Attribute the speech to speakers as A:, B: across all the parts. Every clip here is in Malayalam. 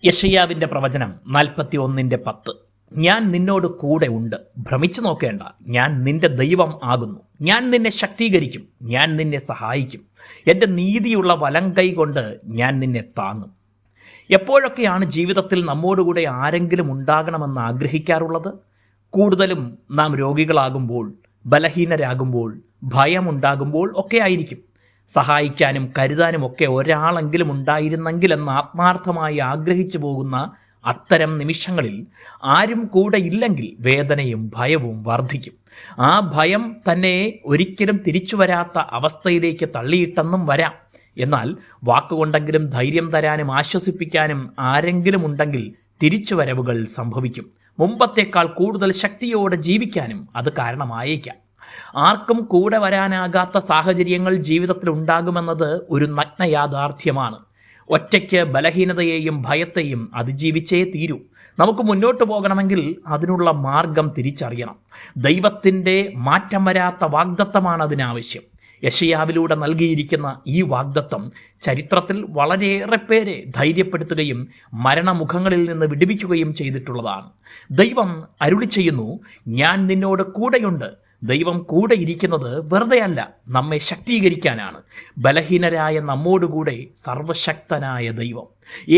A: യെശയ്യാവിൻ്റെ പ്രവചനം 41:10. ഞാൻ നിന്നോട് കൂടെ ഉണ്ട്, ഭ്രമിച്ചു നോക്കേണ്ട. ഞാൻ നിന്റെ ദൈവം ആകുന്നു. ഞാൻ നിന്നെ ശക്തീകരിക്കും, ഞാൻ നിന്നെ സഹായിക്കും. എൻ്റെ നീതിയുള്ള വലം കൈ കൊണ്ട് ഞാൻ നിന്നെ താങ്ങും. എപ്പോഴൊക്കെയാണ് ജീവിതത്തിൽ നമ്മോടുകൂടെ ആരെങ്കിലും ഉണ്ടാകണമെന്ന് ആഗ്രഹിക്കാറുള്ളത്? കൂടുതലും നാം രോഗികളാകുമ്പോൾ, ബലഹീനരാകുമ്പോൾ, ഭയമുണ്ടാകുമ്പോൾ ഒക്കെ ആയിരിക്കും. സഹായിക്കാനും കരുതാനും ഒക്കെ ഒരാളെങ്കിലും ഉണ്ടായിരുന്നെങ്കിൽ എന്ന് ആത്മാർത്ഥമായി ആഗ്രഹിച്ചു പോകുന്ന അത്തരം നിമിഷങ്ങളിൽ ആരും കൂടെ ഇല്ലെങ്കിൽ വേദനയും ഭയവും വർദ്ധിക്കും. ആ ഭയം തന്നെ ഒരിക്കലും തിരിച്ചു വരാത്ത അവസ്ഥയിലേക്ക് തള്ളിയിട്ടെന്നും വരാം. എന്നാൽ വാക്കുകൊണ്ടെങ്കിലും ധൈര്യം തരാനും ആശ്വസിപ്പിക്കാനും ആരെങ്കിലും ഉണ്ടെങ്കിൽ തിരിച്ചുവരവുകൾ സംഭവിക്കും. മുമ്പത്തേക്കാൾ കൂടുതൽ ശക്തിയോടെ ജീവിക്കാനും അത് കാരണമായേക്കാം. ആർക്കും കൂടെ വരാനാകാത്ത സാഹചര്യങ്ങൾ ജീവിതത്തിൽ ഉണ്ടാകുമെന്നത് ഒരു നഗ്ന യാഥാർത്ഥ്യമാണ്. ഒറ്റയ്ക്ക് ബലഹീനതയെയും ഭയത്തെയും അതിജീവിച്ചേ തീരൂ. നമുക്ക് മുന്നോട്ട് പോകണമെങ്കിൽ അതിനുള്ള മാർഗം തിരിച്ചറിയണം. ദൈവത്തിൻ്റെ മാറ്റം വരാത്ത വാഗ്ദത്തമാണ് അതിനാവശ്യം. യെശയ്യാവിലൂടെ നൽകിയിരിക്കുന്ന ഈ വാഗ്ദത്തം ചരിത്രത്തിൽ വളരെയേറെ പേരെ ധൈര്യപ്പെടുത്തുകയും മരണമുഖങ്ങളിൽ നിന്ന് വിടുവിക്കുകയും ചെയ്തിട്ടുള്ളതാണ്. ദൈവം അരുളി ചെയ്യുന്നു, ഞാൻ നിന്നോട് കൂടെയുണ്ട്. ദൈവം കൂടെ ഇരിക്കുന്നത് വെറുതെയല്ല, നമ്മെ ശക്തീകരിക്കാനാണ്. ബലഹീനരായ നമ്മോടുകൂടെ സർവശക്തനായ ദൈവം.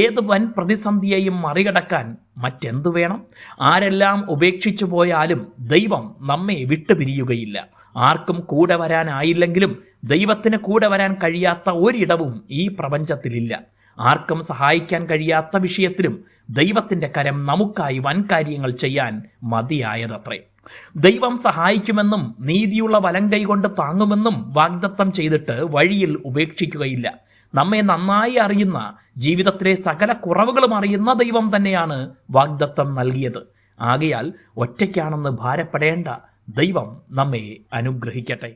A: ഏത് വൻ പ്രതിസന്ധിയെയും മറികടക്കാൻ മറ്റെന്തു വേണം? ആരെല്ലാം ഉപേക്ഷിച്ചു പോയാലും ദൈവം നമ്മെ വിട്ടുപിരിയുകയില്ല. ആർക്കും കൂടെ വരാനായില്ലെങ്കിലും ദൈവത്തിന് കൂടെ വരാൻ കഴിയാത്ത ഒരിടവും ഈ പ്രപഞ്ചത്തിലില്ല. ആർക്കും സഹായിക്കാൻ കഴിയാത്ത വിഷയത്തിലും ദൈവത്തിൻ്റെ കരം നമുക്കായി വൻ കാര്യങ്ങൾ ചെയ്യാൻ മതിയായതത്രേ. ദൈവം സഹായിക്കുമെന്നും നീതിയുള്ള വലം കൈകൊണ്ട് താങ്ങുമെന്നും വാഗ്ദത്തം ചെയ്തിട്ട് വഴിയിൽ ഉപേക്ഷിക്കുകയില്ല. നമ്മെ നന്നായി അറിയുന്ന, ജീവിതത്തിലെ സകല കുറവുകളും അറിയുന്ന ദൈവം തന്നെയാണ് വാഗ്ദത്തം നൽകിയത്. ആകയാൽ ഒറ്റയ്ക്കാണെന്ന് ഭാരപ്പെടേണ്ട. ദൈവം നമ്മെ അനുഗ്രഹിക്കട്ടെ.